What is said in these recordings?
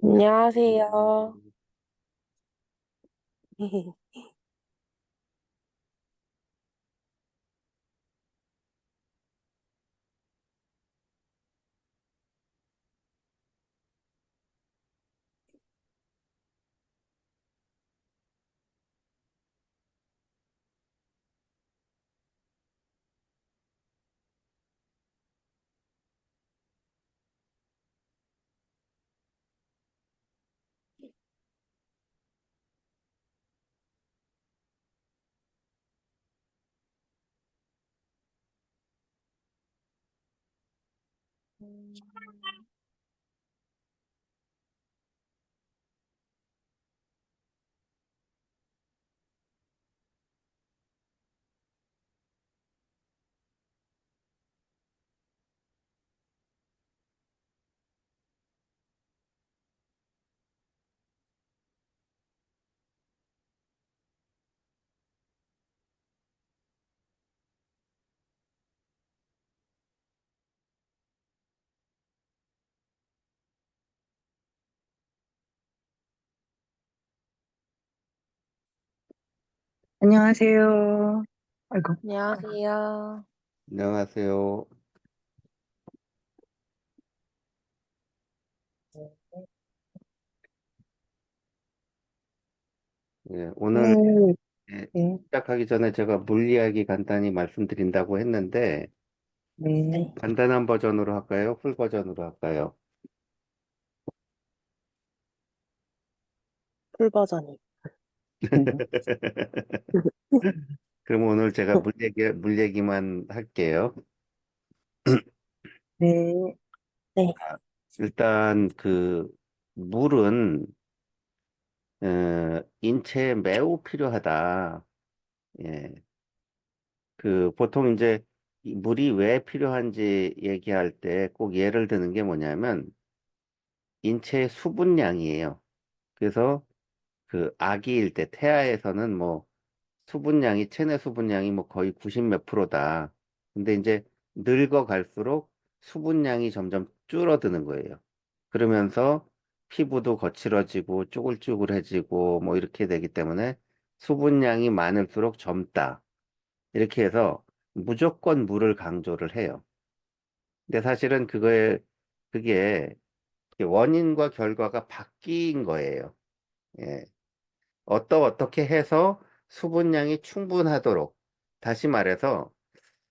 안녕하세요. 안녕하세요. 아이고, 안녕하세요. 안녕하세요. 예, 오늘 오늘, 예, 네, 시작하기 전에 제가 물 이야기 간단히 말씀드린다고 했는데, 네, 네, 간단한 버전으로 할까요? 풀 버전으로 할까요? 풀 버전이. 그럼 오늘 제가 물 얘기만 할게요. 네, 네, 일단 물은 인체에 매우 필요하다. 예, 보통 이제 이 물이 왜 필요한지 얘기할 때 꼭 예를 드는 게 뭐냐면 인체의 수분량이에요. 그래서 아기일 때 태아에서는 뭐 수분량이 체내 수분량이 뭐 거의 90 몇 프로다. 근데 이제 늙어갈수록 수분량이 점점 줄어드는 거예요. 그러면서 피부도 거칠어지고 쭈글쭈글해지고 뭐 이렇게 되기 때문에 수분량이 많을수록 젊다. 이렇게 해서 무조건 물을 강조를 해요. 근데 사실은 그게 원인과 결과가 바뀐 거예요. 예. 어떻게 해서 수분량이 충분하도록, 다시 말해서,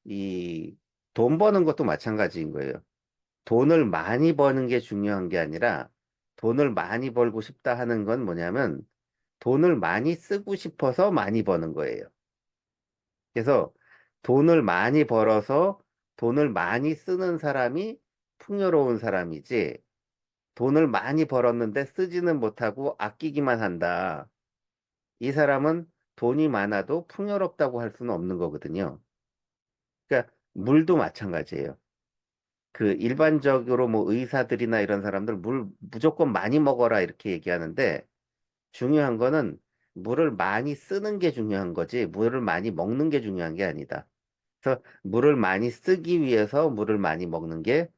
이, 돈 버는 것도 마찬가지인 거예요. 돈을 많이 버는 게 중요한 게 아니라, 돈을 많이 벌고 싶다 하는 건 뭐냐면, 돈을 많이 쓰고 싶어서 많이 버는 거예요. 그래서 돈을 많이 벌어서 돈을 많이 쓰는 사람이 풍요로운 사람이지, 돈을 많이 벌었는데 쓰지는 못하고 아끼기만 한다. 이 사람은 돈이 많아도 풍요롭다고 할 수는 없는 거거든요. 그러니까 물도 마찬가지예요. 일반적으로 뭐 의사들이나 이런 사람들 물 무조건 많이 먹어라 이렇게 얘기하는데 중요한 거는 물을 많이 쓰는 게 중요한 거지 물을 많이 먹는 게 중요한 게 아니다. 그래서 물을 많이 쓰기 위해서 물을 많이 먹는 게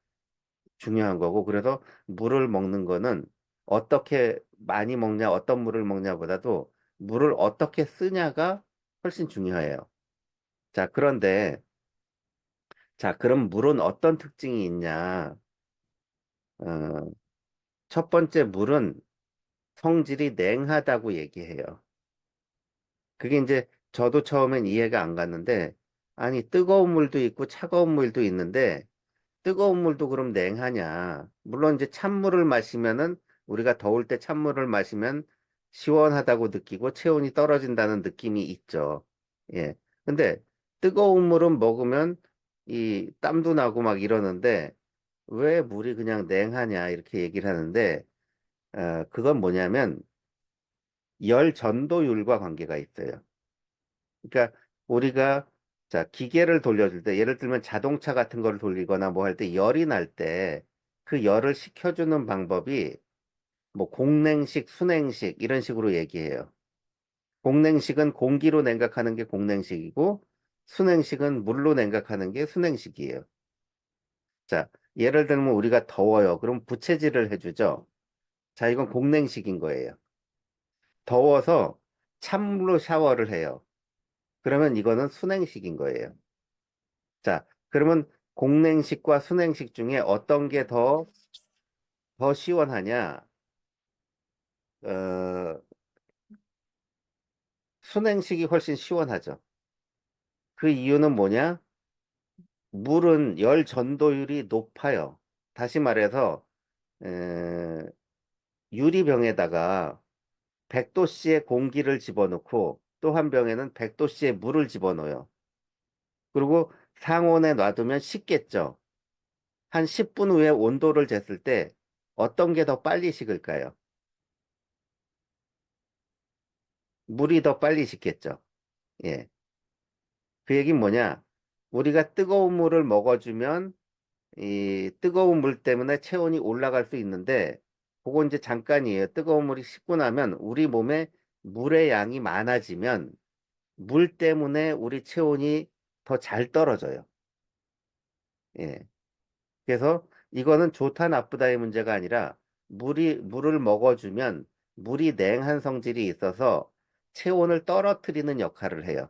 중요한 거고 그래서 물을 먹는 거는 어떻게 많이 먹냐 어떤 물을 먹냐보다도 물을 어떻게 쓰냐가 훨씬 중요해요. 자, 그럼 물은 어떤 특징이 있냐? 어, 첫 번째 물은 성질이 냉하다고 얘기해요. 그게 이제 저도 처음엔 이해가 안 갔는데, 아니, 뜨거운 물도 있고 차가운 물도 있는데, 뜨거운 물도 그럼 냉하냐? 물론 이제 찬물을 마시면은 우리가 더울 때 찬물을 마시면 시원하다고 느끼고 체온이 떨어진다는 느낌이 있죠. 예. 근데 뜨거운 물은 먹으면 이 땀도 나고 막 이러는데 왜 물이 그냥 냉하냐 이렇게 얘기를 하는데 그건 뭐냐면 열 전도율과 관계가 있어요. 그러니까 우리가 자, 기계를 돌려줄 때 예를 들면 자동차 같은 거를 돌리거나 뭐 할 때 열이 날 때 그 열을 식혀주는 방법이 뭐 공냉식, 순냉식 이런 식으로 얘기해요. 공냉식은 공기로 냉각하는 게 공냉식이고 순냉식은 물로 냉각하는 게 순냉식이에요. 자, 예를 들면 우리가 더워요. 그럼 부채질을 해주죠. 자, 이건 공냉식인 거예요. 더워서 찬물로 샤워를 해요. 그러면 이거는 순행식인 거예요. 자, 그러면 공냉식과 순행식 중에 어떤 게 더 시원하냐? 어, 순행식이 훨씬 시원하죠. 그 이유는 뭐냐? 물은 열 전도율이 높아요. 다시 말해서, 에, 유리병에다가 100도씨의 공기를 집어넣고 또 한 병에는 100도씨의 물을 집어넣어요. 그리고 상온에 놔두면 식겠죠. 한 10분 후에 온도를 쟀을 때 어떤 게 더 빨리 식을까요? 물이 더 빨리 식겠죠. 예. 그 얘기는 뭐냐? 우리가 뜨거운 물을 먹어주면 이 뜨거운 물 때문에 체온이 올라갈 수 있는데 그거 이제 잠깐이에요. 뜨거운 물이 식고 나면 우리 몸에 물의 양이 많아지면 물 때문에 우리 체온이 더 잘 떨어져요. 예. 그래서 이거는 좋다 나쁘다의 문제가 아니라 물을 먹어주면 물이 냉한 성질이 있어서 체온을 떨어뜨리는 역할을 해요.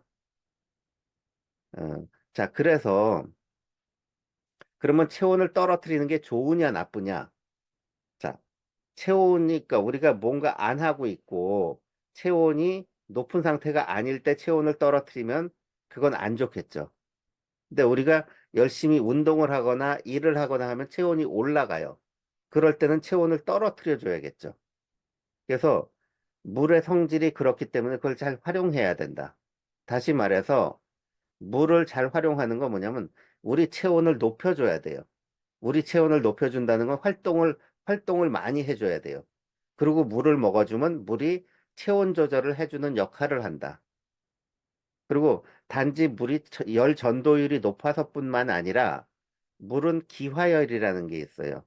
자, 그래서 그러면 체온을 떨어뜨리는 게 좋으냐 나쁘냐? 자, 체온이니까 우리가 뭔가 안 하고 있고 체온이 높은 상태가 아닐 때 체온을 떨어뜨리면 그건 안 좋겠죠. 근데 우리가 열심히 운동을 하거나 일을 하거나 하면 체온이 올라가요. 그럴 때는 체온을 떨어뜨려 줘야겠죠. 그래서 물의 성질이 그렇기 때문에 그걸 잘 활용해야 된다. 다시 말해서 물을 잘 활용하는 건 뭐냐면 우리 체온을 높여줘야 돼요. 우리 체온을 높여준다는 건 활동을 많이 해줘야 돼요. 그리고 물을 먹어주면 물이 체온 조절을 해주는 역할을 한다. 그리고 단지 물이 열 전도율이 높아서뿐만 아니라 물은 기화열이라는 게 있어요.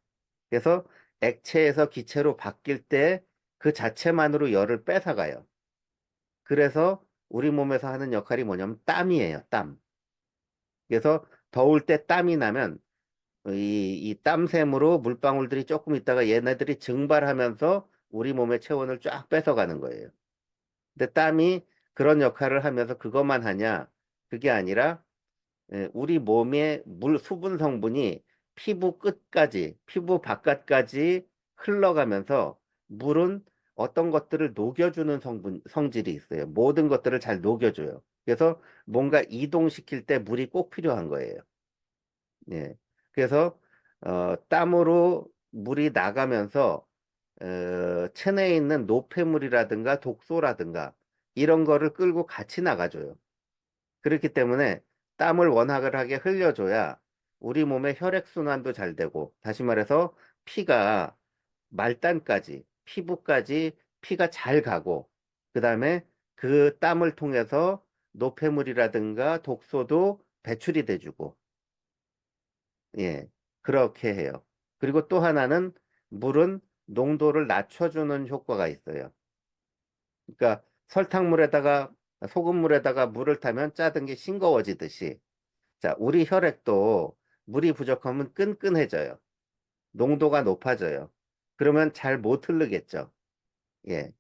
그래서 액체에서 기체로 바뀔 때 그 자체만으로 열을 뺏어가요. 그래서 우리 몸에서 하는 역할이 뭐냐면 땀이에요, 땀. 그래서 더울 때 땀이 나면 이 땀샘으로 물방울들이 조금 있다가 얘네들이 증발하면서 우리 몸의 체온을 쫙 뺏어가는 거예요. 근데 땀이 그런 역할을 하면서 그것만 하냐? 그게 아니라 우리 몸의 수분 성분이 피부 끝까지, 피부 바깥까지 흘러가면서 물은 어떤 것들을 녹여주는 성질이 있어요. 모든 것들을 잘 녹여줘요. 그래서 뭔가 이동시킬 때 물이 꼭 필요한 거예요. 예. 그래서 땀으로 물이 나가면서 체내에 있는 노폐물이라든가 독소라든가 이런 거를 끌고 같이 나가줘요. 그렇기 때문에 땀을 원활하게 흘려줘야 우리 몸의 혈액순환도 잘 되고, 다시 말해서 피가 말단까지, 피부까지 피가 잘 가고, 그 다음에 그 땀을 통해서 노폐물이라든가 독소도 배출이 돼주고, 예, 그렇게 해요. 그리고 또 하나는 물은 농도를 낮춰주는 효과가 있어요. 그러니까 설탕물에다가 소금물에다가 물을 타면 짜든 게 싱거워지듯이 자, 우리 혈액도 물이 부족하면 끈끈해져요. 농도가 높아져요. 그러면 잘 못 흐르겠죠. 예.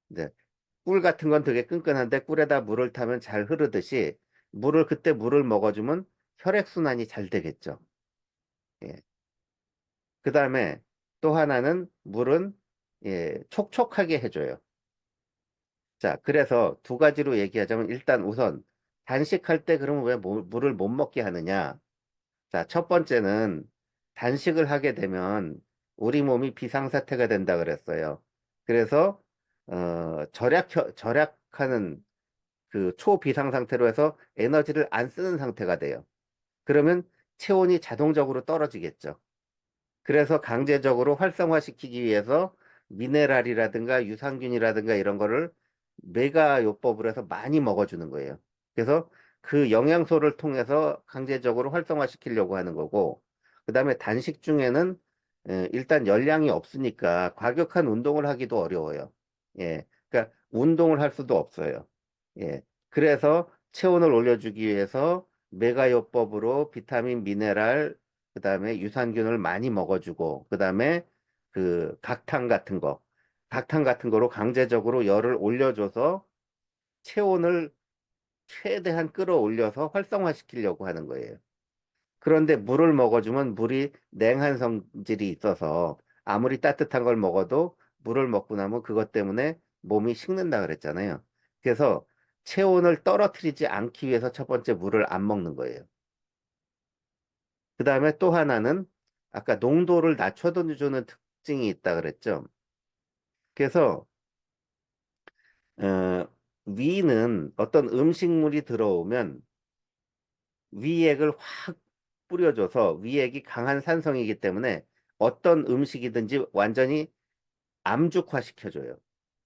이제 꿀 같은 건 되게 끈끈한데 꿀에다 물을 타면 잘 흐르듯이 그때 물을 먹어주면 혈액순환이 잘 되겠죠. 예. 그 다음에 또 하나는 물은 촉촉하게 해줘요. 자, 그래서 두 가지로 얘기하자면 일단 우선 단식할 때 그러면 왜 물을 못 먹게 하느냐? 자, 첫 번째는 단식을 하게 되면 우리 몸이 비상사태가 된다 그랬어요. 그래서 절약하는 그 초비상 상태로 해서 에너지를 안 쓰는 상태가 돼요. 그러면 체온이 자동적으로 떨어지겠죠. 그래서 강제적으로 활성화시키기 위해서 미네랄이라든가 유산균이라든가 이런 거를 메가요법으로 해서 많이 먹어주는 거예요. 그래서 그 영양소를 통해서 강제적으로 활성화시키려고 하는 거고, 그 다음에 단식 중에는 일단 열량이 없으니까 과격한 운동을 하기도 어려워요. 예. 그러니까 운동을 할 수도 없어요. 예. 그래서 체온을 올려주기 위해서 메가요법으로 비타민, 미네랄, 그 다음에 유산균을 많이 먹어주고, 그 다음에 그 각탕 같은 거로 강제적으로 열을 올려줘서 체온을 최대한 끌어올려서 활성화시키려고 하는 거예요. 그런데 물을 먹어주면 물이 냉한 성질이 있어서 아무리 따뜻한 걸 먹어도 물을 먹고 나면 그것 때문에 몸이 식는다 그랬잖아요. 그래서 체온을 떨어뜨리지 않기 위해서 첫 번째 물을 안 먹는 거예요. 그 다음에 또 하나는 아까 농도를 낮춰주는 특징이 있다 그랬죠. 그래서 어, 위는 어떤 음식물이 들어오면 위액을 확 뿌려줘서 위액이 강한 산성이기 때문에 어떤 음식이든지 완전히 암죽화 시켜줘요.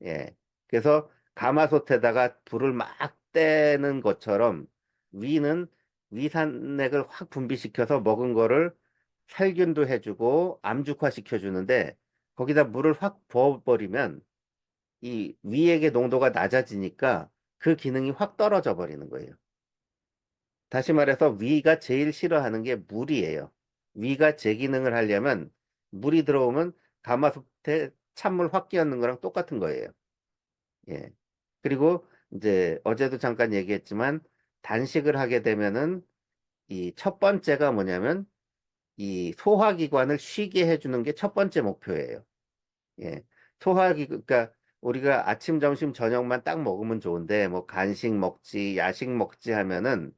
예. 그래서 가마솥에다가 불을 막 떼는 것처럼 위는 위산액을 확 분비시켜서 먹은 거를 살균도 해주고 암죽화 시켜주는데 거기다 물을 확 부어버리면 이 위액의 농도가 낮아지니까 그 기능이 확 떨어져 버리는 거예요. 다시 말해서 위가 제일 싫어하는 게 물이에요. 위가 제 기능을 하려면 물이 들어오면 가마솥에 찬물 확 끼얹는 거랑 똑같은 거예요. 예. 그리고 이제 어제도 잠깐 얘기했지만 단식을 하게 되면은 이 첫 번째가 뭐냐면 이 소화기관을 쉬게 해주는 게 첫 번째 목표예요. 예. 그러니까 우리가 아침, 점심, 저녁만 딱 먹으면 좋은데, 뭐 간식 먹지, 야식 먹지 하면은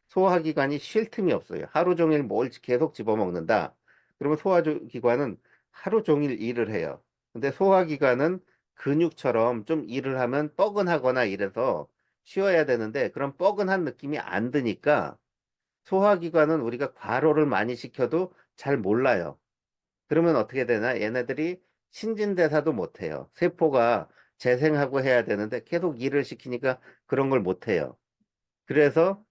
소화기관이 쉴 틈이 없어요. 하루 종일 뭘 계속 집어먹는다. 그러면 소화기관은 하루 종일 일을 해요. 근데 소화기관은 근육처럼 좀 일을 하면 뻐근하거나 이래서 쉬어야 되는데, 그런 뻐근한 느낌이 안 드니까 소화기관은 우리가 과로를 많이 시켜도 잘 몰라요. 그러면 어떻게 되나? 얘네들이 신진대사도 못해요. 세포가 재생하고 해야 되는데 계속 일을 시키니까 그런 걸 못해요. 그래서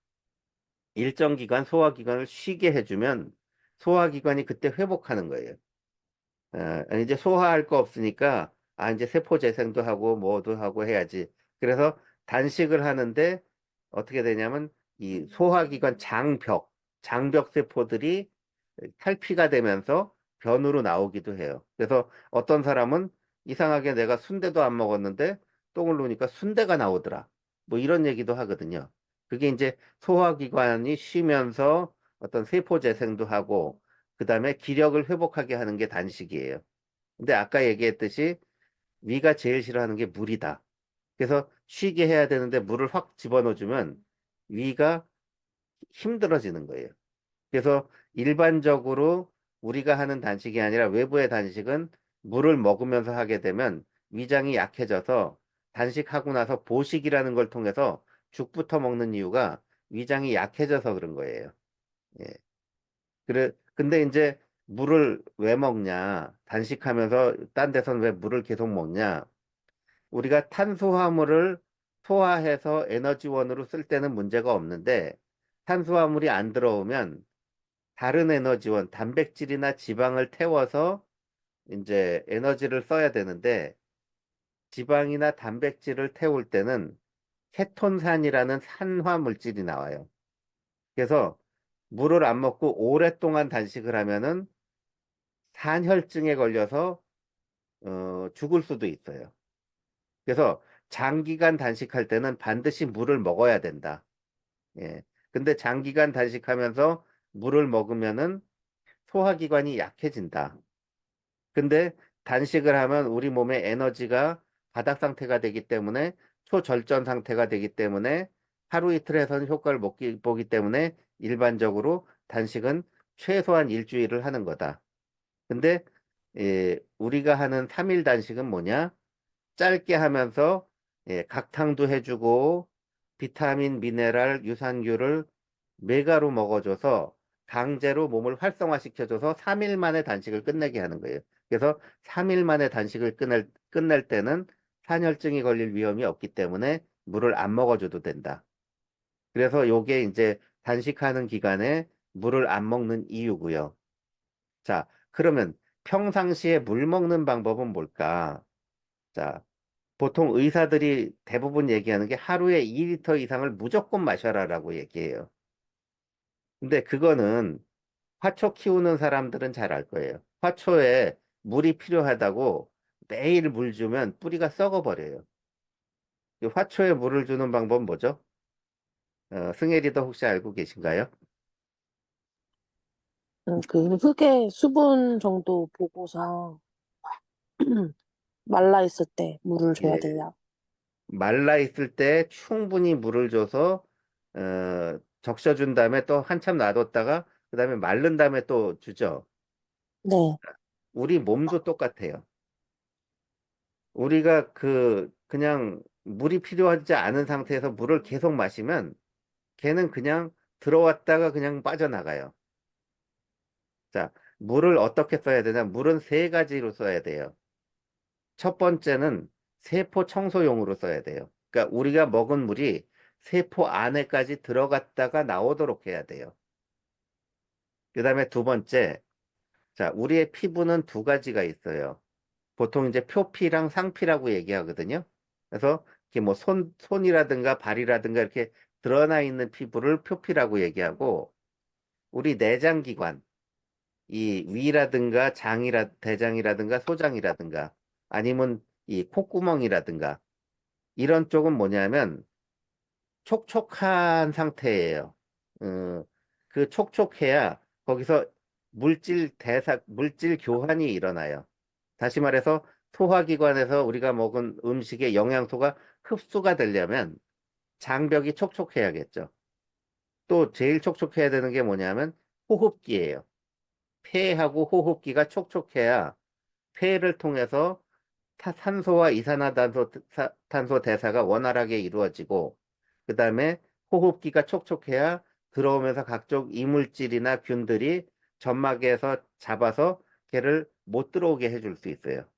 일정 기간 소화기관을 쉬게 해주면 소화기관이 그때 회복하는 거예요. 이제 소화할 거 없으니까 이제 세포 재생도 하고 뭐도 하고 해야지. 그래서 단식을 하는데 어떻게 되냐면 이 소화기관 장벽 세포들이 탈피가 되면서 변으로 나오기도 해요. 그래서 어떤 사람은 이상하게 내가 순대도 안 먹었는데 똥을 누니까 순대가 나오더라. 뭐 이런 얘기도 하거든요. 그게 이제 소화기관이 쉬면서 어떤 세포 재생도 하고 그다음에 기력을 회복하게 하는 게 단식이에요. 근데 아까 얘기했듯이 위가 제일 싫어하는 게 물이다. 그래서 쉬게 해야 되는데 물을 확 집어넣어주면 위가 힘들어지는 거예요. 그래서 일반적으로 우리가 하는 단식이 아니라 외부의 단식은 물을 먹으면서 하게 되면 위장이 약해져서 단식하고 나서 보식이라는 걸 통해서 죽부터 먹는 이유가 위장이 약해져서 그런 거예요. 예. 근데 이제 물을 왜 먹냐? 단식하면서 딴 데선 왜 물을 계속 먹냐? 우리가 탄수화물을 소화해서 에너지원으로 쓸 때는 문제가 없는데 탄수화물이 안 들어오면 다른 에너지원, 단백질이나 지방을 태워서 이제 에너지를 써야 되는데 지방이나 단백질을 태울 때는 케톤산이라는 산화 물질이 나와요. 그래서 물을 안 먹고 오랫동안 단식을 하면은 산혈증에 걸려서 죽을 수도 있어요. 그래서 장기간 단식할 때는 반드시 물을 먹어야 된다. 예. 근데 장기간 단식하면서 물을 먹으면은 소화기관이 약해진다. 근데 단식을 하면 우리 몸의 에너지가 바닥 상태가 되기 때문에 초절전 상태가 되기 때문에 하루 이틀 해서는 효과를 못 보기 때문에 일반적으로 단식은 최소한 일주일을 하는 거다. 근데 우리가 하는 3일 단식은 뭐냐? 짧게 하면서 각탕도 해주고 비타민, 미네랄, 유산균을 메가로 먹어줘서 강제로 몸을 활성화시켜줘서 3일 만에 단식을 끝내게 하는 거예요. 그래서 3일 만에 단식을 끝낼 때는 산혈증이 걸릴 위험이 없기 때문에 물을 안 먹어줘도 된다. 그래서 요게 이제 단식하는 기간에 물을 안 먹는 이유고요. 자, 그러면 평상시에 물 먹는 방법은 뭘까? 자, 보통 의사들이 대부분 얘기하는 게 하루에 2리터 이상을 무조건 마셔라라고 얘기해요. 근데 그거는 화초 키우는 사람들은 잘 알 거예요. 화초에 물이 필요하다고 매일 물 주면 뿌리가 썩어버려요. 이 화초에 물을 주는 방법은 뭐죠? 승혜리도 혹시 알고 계신가요? 그 흙의 수분 정도 보고서 말라 있을 때 물을 줘야 예. 돼요. 말라 있을 때 충분히 물을 줘서 적셔준 다음에 또 한참 놔뒀다가 그 다음에 마른 다음에 또 주죠. 네, 우리 몸도 똑같아요. 우리가 그냥 물이 필요하지 않은 상태에서 물을 계속 마시면 걔는 그냥 들어왔다가 그냥 빠져나가요. 자, 물을 어떻게 써야 되냐? 물은 세 가지로 써야 돼요. 첫 번째는 세포 청소용으로 써야 돼요. 그러니까 우리가 먹은 물이 세포 안에까지 들어갔다가 나오도록 해야 돼요. 그 다음에 두 번째, 자, 우리의 피부는 두 가지가 있어요. 보통 이제 표피랑 상피라고 얘기하거든요. 그래서 이렇게 뭐 손이라든가 발이라든가 이렇게 드러나 있는 피부를 표피라고 얘기하고, 우리 내장기관, 이 위라든가 대장이라든가 소장이라든가 아니면 이 콧구멍이라든가 이런 쪽은 뭐냐면 촉촉한 상태예요. 어, 그 촉촉해야 거기서 물질 교환이 일어나요. 다시 말해서 소화기관에서 우리가 먹은 음식의 영양소가 흡수가 되려면 장벽이 촉촉해야겠죠. 또 제일 촉촉해야 되는 게 뭐냐면 호흡기예요. 폐하고 호흡기가 촉촉해야 폐를 통해서 산소와 탄소 대사가 원활하게 이루어지고, 그 다음에 호흡기가 촉촉해야 들어오면서 각종 이물질이나 균들이 점막에서 잡아서 걔를 못 들어오게 해줄 수 있어요.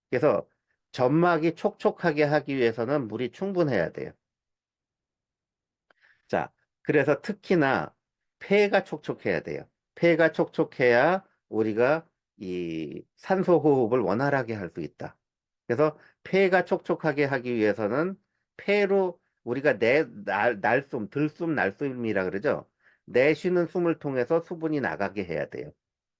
그래서 점막이 촉촉하게 하기 위해서는 물이 충분해야 돼요. 자, 그래서 특히나 폐가 촉촉해야 돼요. 폐가 촉촉해야 우리가 이 산소 호흡을 원활하게 할 수 있다. 그래서 폐가 촉촉하게 하기 위해서는 폐로 우리가 들숨, 날숨이라 그러죠. 내쉬는 숨을 통해서 수분이 나가게 해야 돼요.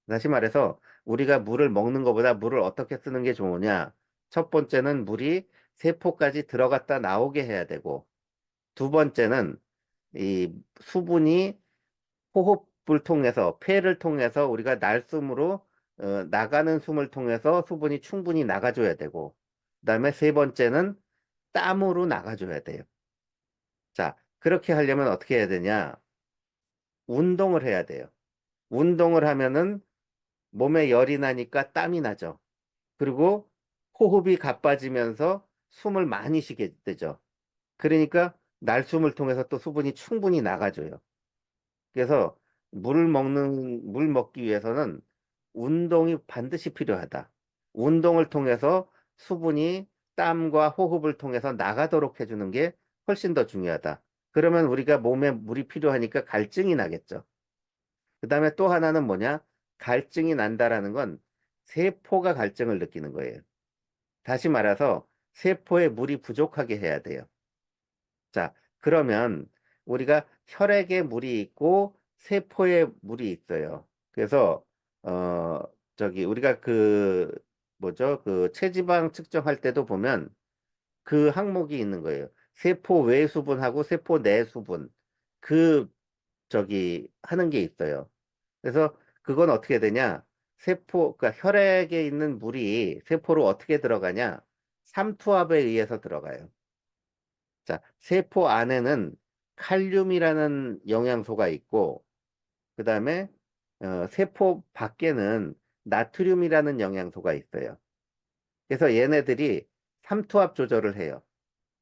다시 말해서 우리가 물을 먹는 것보다 물을 어떻게 쓰는 게 좋으냐? 첫 번째는 물이 세포까지 들어갔다 나오게 해야 되고, 두 번째는 이 수분이 호흡을 통해서 폐를 통해서 우리가 날숨으로 나가는 숨을 통해서 수분이 충분히 나가줘야 되고, 그다음에 세 번째는 땀으로 나가줘야 돼요. 자, 그렇게 하려면 어떻게 해야 되냐? 운동을 해야 돼요. 운동을 하면은 몸에 열이 나니까 땀이 나죠. 그리고 호흡이 가빠지면서 숨을 많이 쉬게 되죠. 그러니까 날숨을 통해서 또 수분이 충분히 나가줘요. 그래서 물 먹기 위해서는 운동이 반드시 필요하다. 운동을 통해서 수분이 땀과 호흡을 통해서 나가도록 해주는 게 훨씬 더 중요하다. 그러면 우리가 몸에 물이 필요하니까 갈증이 나겠죠. 그 다음에 또 하나는 뭐냐? 갈증이 난다라는 건 세포가 갈증을 느끼는 거예요. 다시 말해서 세포에 물이 부족하게 해야 돼요. 자, 그러면 우리가 혈액에 물이 있고 세포에 물이 있어요. 그래서 어 우리가 뭐죠? 그 체지방 측정할 때도 보면 그 항목이 있는 거예요. 세포 외 수분하고 세포 내 수분. 그 하는 게 있어요. 그래서 그건 어떻게 되냐? 그러니까 혈액에 있는 물이 세포로 어떻게 들어가냐? 삼투압에 의해서 들어가요. 자, 세포 안에는 칼륨이라는 영양소가 있고, 그 다음에 세포 밖에는 나트륨이라는 영양소가 있어요. 그래서 얘네들이 삼투압 조절을 해요.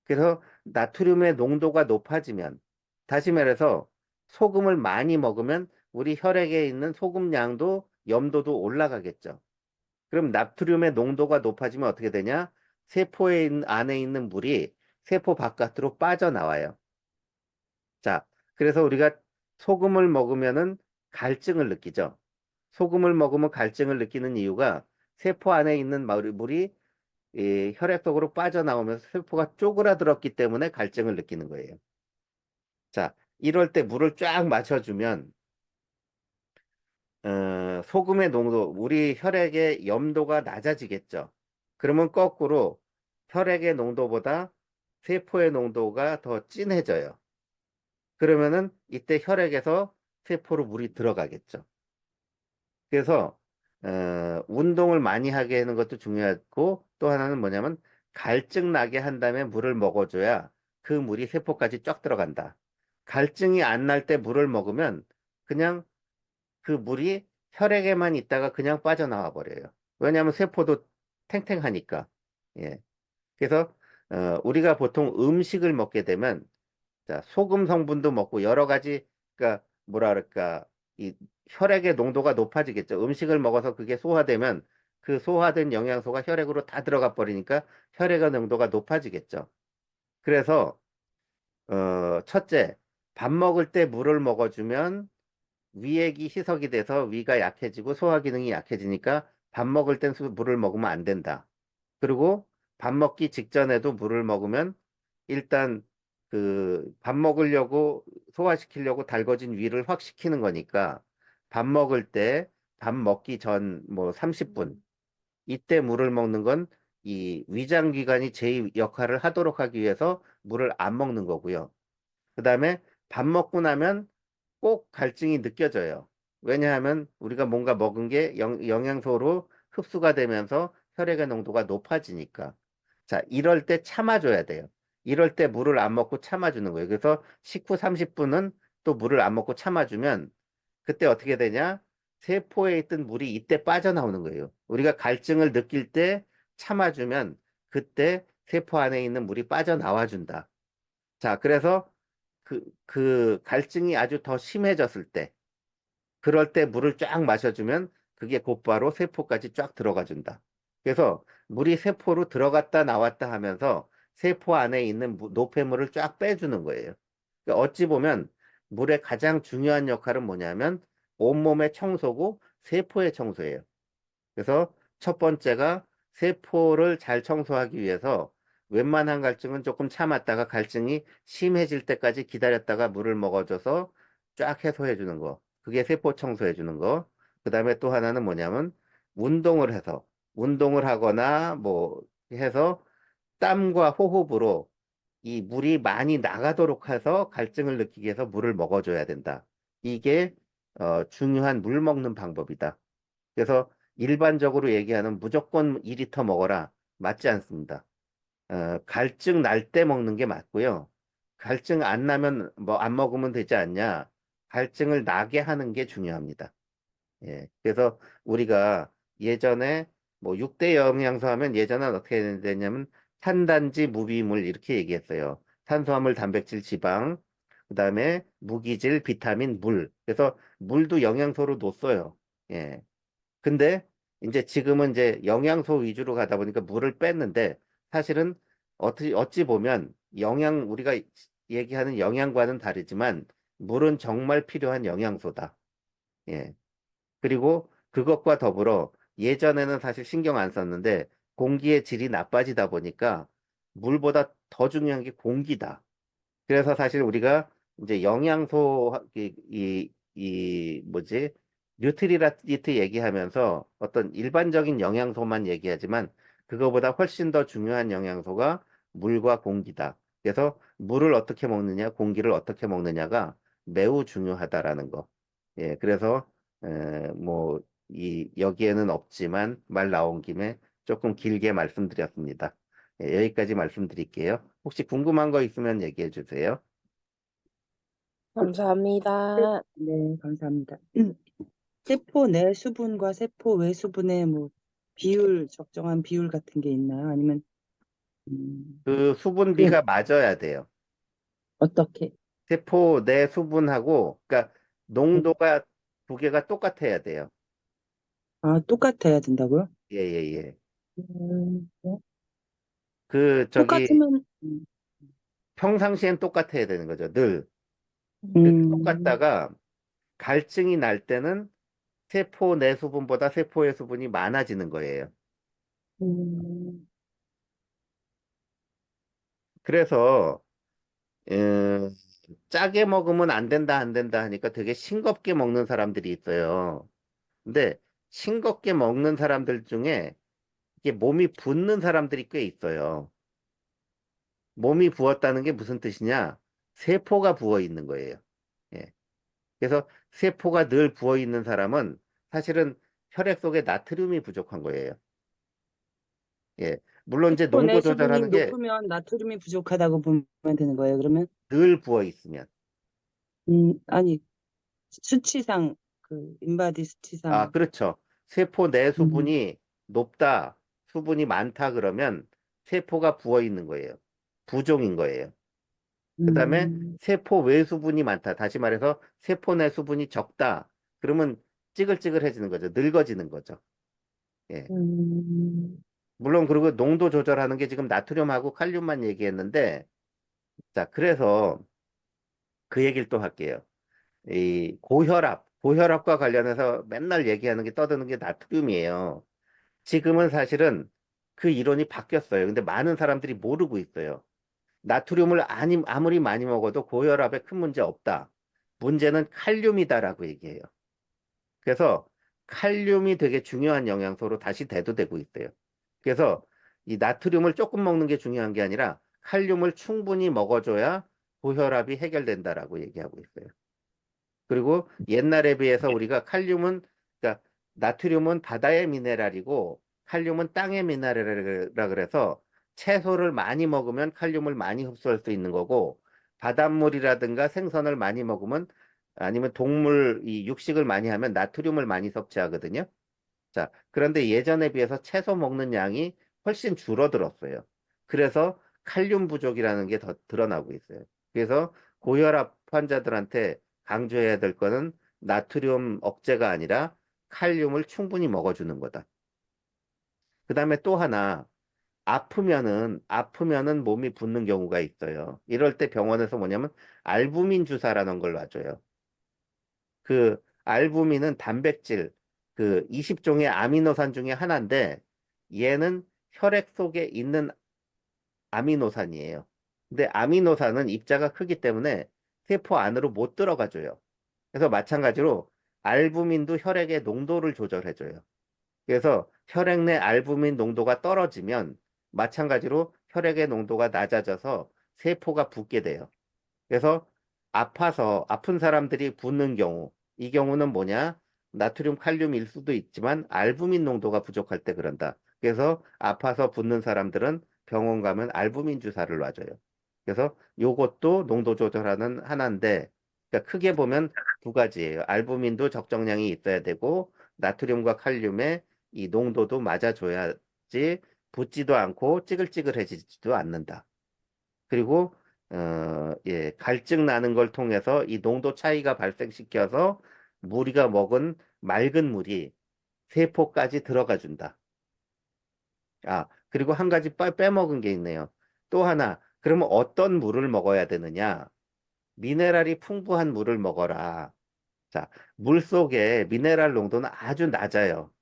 그래서 나트륨의 농도가 높아지면, 다시 말해서 소금을 많이 먹으면 우리 혈액에 있는 소금 양도 염도도 올라가겠죠. 그럼 나트륨의 농도가 높아지면 어떻게 되냐? 안에 있는 물이 세포 바깥으로 빠져나와요. 자, 그래서 우리가 소금을 먹으면은 갈증을 느끼죠. 소금을 먹으면 갈증을 느끼는 이유가 세포 안에 있는 물이 이 혈액 속으로 빠져나오면서 세포가 쪼그라들었기 때문에 갈증을 느끼는 거예요. 자, 이럴 때 물을 쫙 마셔주면 소금의 농도, 우리 혈액의 염도가 낮아지겠죠. 그러면 거꾸로 혈액의 농도보다 세포의 농도가 더 진해져요. 그러면은 이때 혈액에서 세포로 물이 들어가겠죠. 그래서 운동을 많이 하게 하는 것도 중요하고 또 하나는 뭐냐면 갈증 나게 한 다음에 물을 먹어줘야 그 물이 세포까지 쫙 들어간다. 갈증이 안 날 때 물을 먹으면 그냥 그 물이 혈액에만 있다가 그냥 빠져나와 버려요. 왜냐하면 세포도 탱탱하니까. 예. 그래서 우리가 보통 음식을 먹게 되면 자, 소금 성분도 먹고 여러 가지 그러니까 뭐라 그럴까 이 혈액의 농도가 높아지겠죠. 음식을 먹어서 그게 소화되면 그 소화된 영양소가 혈액으로 다 들어가 버리니까 혈액의 농도가 높아지겠죠. 그래서 첫째, 밥 먹을 때 물을 먹어주면 위액이 희석이 돼서 위가 약해지고 소화 기능이 약해지니까 밥 먹을 땐 물을 먹으면 안 된다. 그리고 밥 먹기 직전에도 물을 먹으면 일단 그 밥 먹으려고 소화시키려고 달궈진 위를 확 식히는 거니까 밥 먹을 때 밥 먹기 전 뭐 30분 이때 물을 먹는 건 이 위장기관이 제 역할을 하도록 하기 위해서 물을 안 먹는 거고요. 그 다음에 밥 먹고 나면 꼭 갈증이 느껴져요. 왜냐하면 우리가 뭔가 먹은 게 영양소로 흡수가 되면서 혈액의 농도가 높아지니까. 자, 이럴 때 참아줘야 돼요. 이럴 때 물을 안 먹고 참아주는 거예요. 그래서 식후 30분은 또 물을 안 먹고 참아주면 그때 어떻게 되냐? 세포에 있던 물이 이때 빠져나오는 거예요. 우리가 갈증을 느낄 때 참아주면 그때 세포 안에 있는 물이 빠져나와 준다. 자, 그래서 그 갈증이 아주 더 심해졌을 때, 그럴 때 물을 쫙 마셔주면 그게 곧바로 세포까지 쫙 들어가 준다. 그래서 물이 세포로 들어갔다 나왔다 하면서 세포 안에 있는 노폐물을 쫙 빼주는 거예요. 그러니까 어찌 보면 물의 가장 중요한 역할은 뭐냐면 온몸의 청소고 세포의 청소예요. 그래서 첫 번째가 세포를 잘 청소하기 위해서 웬만한 갈증은 조금 참았다가 갈증이 심해질 때까지 기다렸다가 물을 먹어줘서 쫙 해소해 주는 거. 그게 세포 청소해 주는 거. 그 다음에 또 하나는 뭐냐면 운동을 해서 운동을 하거나 뭐 해서 땀과 호흡으로 이 물이 많이 나가도록 해서 갈증을 느끼게 해서 물을 먹어줘야 된다. 이게 중요한 물 먹는 방법이다. 그래서 일반적으로 얘기하는 무조건 2리터 먹어라. 맞지 않습니다. 갈증 날 때 먹는 게 맞고요. 갈증 안 나면 뭐 안 먹으면 되지 않냐. 갈증을 나게 하는 게 중요합니다. 예. 그래서 우리가 예전에 뭐 6대 영양소 하면 예전엔 어떻게 됐냐면 탄단지, 무비물 이렇게 얘기했어요. 탄수화물, 단백질, 지방, 그다음에 무기질, 비타민, 물. 그래서 물도 영양소로 놓았어요. 예. 근데 이제 지금은 이제 영양소 위주로 가다 보니까 물을 뺐는데 사실은 어찌 보면 우리가 얘기하는 영양과는 다르지만 물은 정말 필요한 영양소다. 예. 그리고 그것과 더불어 예전에는 사실 신경 안 썼는데 공기의 질이 나빠지다 보니까 물보다 더 중요한 게 공기다. 그래서 사실 우리가 이제 영양소 뭐지 뉴트리라이트 얘기하면서 어떤 일반적인 영양소만 얘기하지만 그거보다 훨씬 더 중요한 영양소가 물과 공기다. 그래서 물을 어떻게 먹느냐, 공기를 어떻게 먹느냐가 매우 중요하다라는 거. 예, 그래서 뭐 이 여기에는 없지만 말 나온 김에 조금 길게 말씀드렸습니다. 예, 여기까지 말씀드릴게요. 혹시 궁금한 거 있으면 얘기해 주세요. 감사합니다. 네, 감사합니다. 세포 내 수분과 세포 외 수분의 뭐 적정한 비율 같은 게 있나요? 아니면 그 그냥 수분비가 맞아야 돼요. 어떻게? 세포 내 수분하고, 그러니까 농도가 두 개가 똑같아야 돼요. 아, 똑같아야 된다고요? 예, 예, 예. 네. 그, 저기, 똑같으면 평상시엔 똑같아야 되는 거죠. 늘. 그렇게 음, 똑같다가 갈증이 날 때는 세포 내 수분보다 세포의 수분이 많아지는 거예요. 음, 그래서, 음, 짜게 먹으면 안 된다, 안 된다 하니까 되게 싱겁게 먹는 사람들이 있어요. 근데 싱겁게 먹는 사람들 중에 이게 몸이 붓는 사람들이 꽤 있어요. 몸이 부었다는 게 무슨 뜻이냐? 세포가 부어 있는 거예요. 예. 그래서 세포가 늘 부어 있는 사람은 사실은 혈액 속에 나트륨이 부족한 거예요. 예. 물론 이제 세포 내 농도 수분이 조절하는 게 높으면 나트륨이 부족하다고 보면 되는 거예요, 그러면? 늘 부어 있으면. 아니, 수치상, 그, 인바디 아, 수치상. 그렇죠. 세포 내 음, 수분이 높다, 수분이 많다 그러면 세포가 부어 있는 거예요. 부종인 거예요. 그 다음에 음, 세포 외 수분이 많다. 다시 말해서 세포 내 수분이 적다. 그러면 찌글찌글해지는 거죠. 늙어지는 거죠. 예. 음, 물론 그리고 농도 조절하는 게 지금 나트륨하고 칼륨만 얘기했는데, 자, 그래서 그 얘기를 또 할게요. 이 고혈압과 관련해서 맨날 얘기하는 게 떠드는 게 나트륨이에요. 지금은 사실은 그 이론이 바뀌었어요. 근데 많은 사람들이 모르고 있어요. 나트륨을 아무리 많이 먹어도 고혈압에 큰 문제 없다. 문제는 칼륨이다라고 얘기해요. 그래서 칼륨이 되게 중요한 영양소로 다시 대두되고 있어요. 그래서 이 나트륨을 조금 먹는 게 중요한 게 아니라 칼륨을 충분히 먹어줘야 고혈압이 해결된다라고 얘기하고 있어요. 그리고 옛날에 비해서 우리가 그러니까 나트륨은 바다의 미네랄이고 칼륨은 땅의 미네랄이라 그래서 채소를 많이 먹으면 칼륨을 많이 흡수할 수 있는 거고 바닷물이라든가 생선을 많이 먹으면 아니면 이 육식을 많이 하면 나트륨을 많이 섭취하거든요. 자, 그런데 예전에 비해서 채소 먹는 양이 훨씬 줄어들었어요. 그래서 칼륨 부족이라는 게 더 드러나고 있어요. 그래서 고혈압 환자들한테 강조해야 될 거는 나트륨 억제가 아니라 칼륨을 충분히 먹어주는 거다. 그 다음에 또 하나, 아프면은 몸이 붓는 경우가 있어요. 이럴 때 병원에서 뭐냐면 알부민 주사라는 걸 놔줘요. 그 알부민은 단백질, 그 20종의 아미노산 중에 하나인데 얘는 혈액 속에 있는 아미노산이에요. 근데 아미노산은 입자가 크기 때문에 세포 안으로 못 들어가줘요. 그래서 마찬가지로 알부민도 혈액의 농도를 조절해줘요. 그래서 혈액 내 알부민 농도가 떨어지면 마찬가지로 혈액의 농도가 낮아져서 세포가 붓게 돼요. 그래서 아픈 사람들이 붓는 경우, 이 경우는 뭐냐? 나트륨, 칼륨일 수도 있지만 알부민 농도가 부족할 때 그런다. 그래서 아파서 붓는 사람들은 병원 가면 알부민 주사를 놔줘요. 그래서 요것도 농도 조절하는 하나인데, 그러니까 크게 보면 두 가지예요. 알부민도 적정량이 있어야 되고, 나트륨과 칼륨의 이 농도도 맞아줘야지 붓지도 않고 찌글찌글해지지도 않는다. 그리고 예, 갈증 나는 걸 통해서 이 농도 차이가 발생시켜서 우리가 먹은 맑은 물이 세포까지 들어가 준다. 아, 그리고 한 가지 빼먹은 게 있네요. 또 하나, 그러면 어떤 물을 먹어야 되느냐? 미네랄이 풍부한 물을 먹어라. 자, 물 속에 미네랄 농도는 아주 낮아요.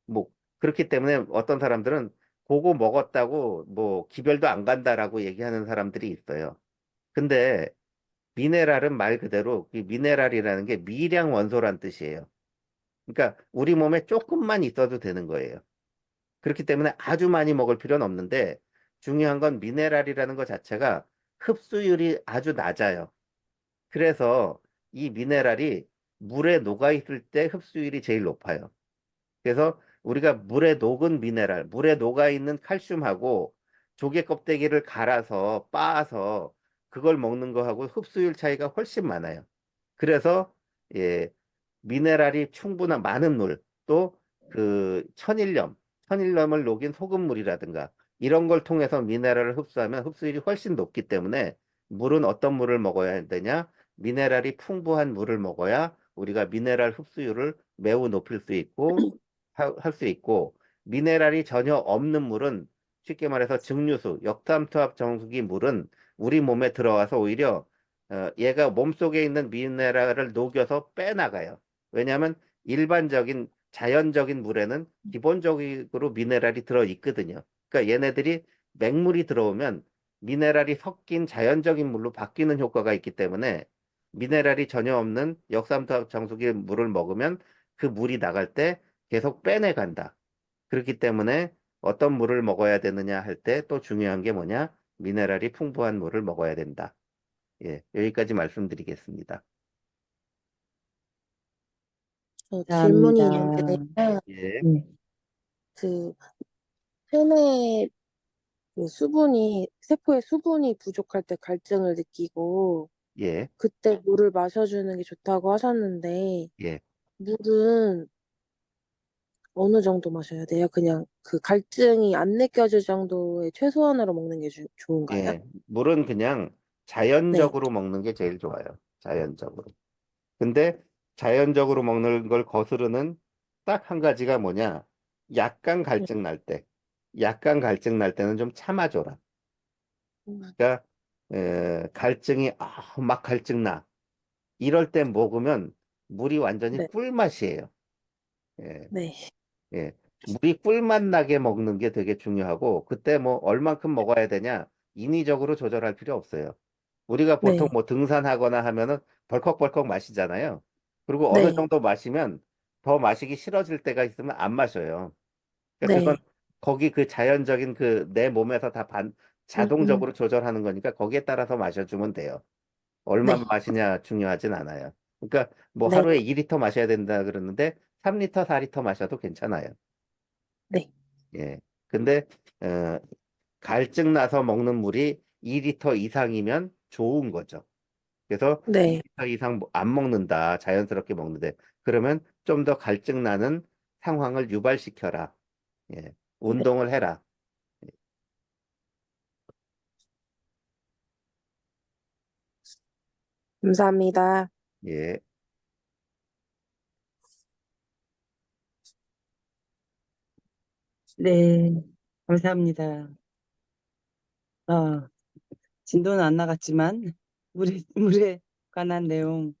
뭐, 그렇기 때문에 어떤 사람들은 그거 먹었다고 뭐 기별도 안 간다라고 얘기하는 사람들이 있어요. 근데 미네랄은 말 그대로 이 미네랄이라는 게 미량 원소란 뜻이에요. 그러니까 우리 몸에 조금만 있어도 되는 거예요. 그렇기 때문에 아주 많이 먹을 필요는 없는데 중요한 건 미네랄이라는 것 자체가 흡수율이 아주 낮아요. 그래서 이 미네랄이 물에 녹아 있을 때 흡수율이 제일 높아요. 그래서 우리가 물에 녹은 미네랄, 물에 녹아 있는 칼슘하고 조개 껍데기를 갈아서 빻아서 그걸 먹는 거하고 흡수율 차이가 훨씬 많아요. 그래서 예, 미네랄이 충분한 많은 물, 또 그 천일염을 녹인 소금물이라든가 이런 걸 통해서 미네랄을 흡수하면 흡수율이 훨씬 높기 때문에 물은 어떤 물을 먹어야 되냐? 미네랄이 풍부한 물을 먹어야 우리가 미네랄 흡수율을 매우 높일 수 있고 할 수 있고 미네랄이 전혀 없는 물은 쉽게 말해서 증류수, 역삼투압 정수기 물은 우리 몸에 들어와서 오히려 얘가 몸속에 있는 미네랄을 녹여서 빼나가요. 왜냐하면 일반적인 자연적인 물에는 기본적으로 미네랄이 들어 있거든요. 그러니까 얘네들이 맹물이 들어오면 미네랄이 섞인 자연적인 물로 바뀌는 효과가 있기 때문에 미네랄이 전혀 없는 역삼투압 정수기 물을 먹으면 그 물이 나갈 때 계속 빼내간다. 그렇기 때문에 어떤 물을 먹어야 되느냐 할 때 또 중요한 게 뭐냐? 미네랄이 풍부한 물을 먹어야 된다. 예, 여기까지 말씀드리겠습니다. 저 질문이 있는데, 감사합니다. 예, 네. 그, 체내 그 세포의 수분이 부족할 때 갈증을 느끼고, 예, 그때 물을 마셔주는 게 좋다고 하셨는데, 예, 물은 어느 정도 마셔야 돼요? 그냥 그 갈증이 안 느껴질 정도의 최소한으로 먹는 게 좋은가요? 예. 물은 그냥 네, 자연적으로 먹는 게 제일 좋아요. 자연적으로. 근데 자연적으로 먹는 걸 거스르는 딱 한 가지가 뭐냐? 약간 네, 갈증 날 때. 약간 갈증 날 때는 좀 참아줘라. 그러니까 갈증이 막 갈증 나. 이럴 때 먹으면 물이 완전히 네, 꿀맛이에요. 예, 네, 예. 물이 꿀맛 나게 먹는 게 되게 중요하고 그때 뭐 얼만큼 먹어야 되냐? 인위적으로 조절할 필요 없어요. 우리가 보통 네, 뭐 등산하거나 하면은 벌컥벌컥 마시잖아요. 그리고 어느 네, 정도 마시면 더 마시기 싫어질 때가 있으면 안 마셔요. 그러니까 그건 네, 거기 그 자연적인 그 내 몸에서 다 음, 자동적으로 조절하는 거니까 거기에 따라서 마셔주면 돼요. 얼마나 네, 마시냐 중요하진 않아요. 그러니까 뭐 네, 하루에 2리터 마셔야 된다 그러는데 3리터, 4리터 마셔도 괜찮아요. 네, 예. 근데 어, 갈증 나서 먹는 물이 2리터 이상이면 좋은 거죠. 그래서 네, 2리터 이상 안 먹는다. 자연스럽게 먹는데. 그러면 좀 더 갈증 나는 상황을 유발시켜라. 예. 네. 운동을 해라. 감사합니다. 예. 네. 감사합니다. 아, 진도는 안 나갔지만, 물에 관한 내용,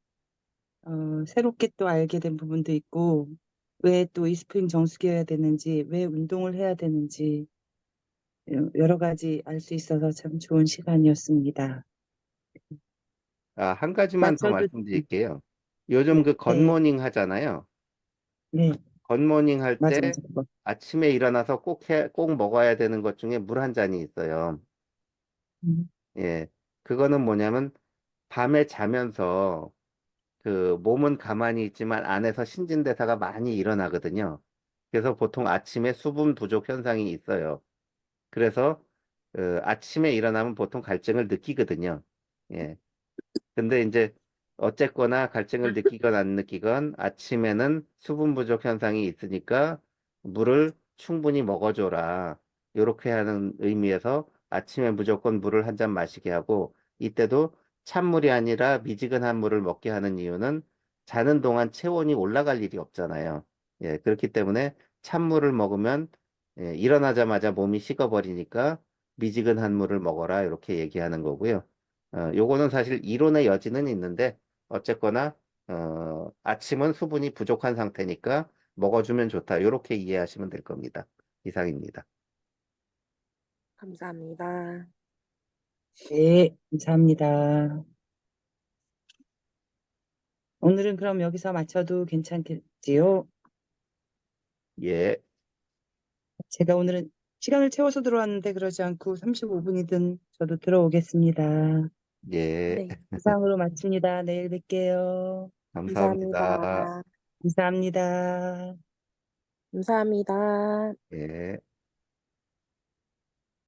새롭게 또 알게 된 부분도 있고, 왜 또 이스프링 정수기여야 되는지, 왜 운동을 해야 되는지, 여러 가지 알 수 있어서 참 좋은 시간이었습니다. 한 가지만 더 마쳐도, 말씀드릴게요. 요즘 네, 그 네, 굿모닝 하잖아요. 네, 굿모닝 할 맞아, 때 맞아, 그거. 아침에 일어나서 꼭 먹어야 되는 것 중에 물 한 잔이 있어요. 음, 예. 그거는 뭐냐면 밤에 자면서 그 몸은 가만히 있지만 안에서 신진대사가 많이 일어나거든요. 그래서 보통 아침에 수분 부족 현상이 있어요. 그래서 아침에 일어나면 보통 갈증을 느끼거든요. 예. 근데 이제 어쨌거나 갈증을 느끼건 안 느끼건 아침에는 수분 부족 현상이 있으니까 물을 충분히 먹어줘라. 요렇게 하는 의미에서 아침에 무조건 물을 한 잔 마시게 하고 이때도 찬물이 아니라 미지근한 물을 먹게 하는 이유는 자는 동안 체온이 올라갈 일이 없잖아요. 예, 그렇기 때문에 찬물을 먹으면 일어나자마자 몸이 식어버리니까 미지근한 물을 먹어라. 이렇게 얘기하는 거고요. 요거는 사실 이론의 여지는 있는데 어쨌거나 아침은 수분이 부족한 상태니까 먹어주면 좋다. 이렇게 이해하시면 될 겁니다. 이상입니다. 감사합니다. 네, 감사합니다. 오늘은 그럼 여기서 마쳐도 괜찮겠지요? 예, 제가 오늘은 시간을 채워서 들어왔는데 그러지 않고 35분이든 저도 들어오겠습니다. 예, 네, 이상으로 마칩니다. 내일 뵐게요. 감사합니다. 감사합니다. 감사합니다. 감사합니다. 예.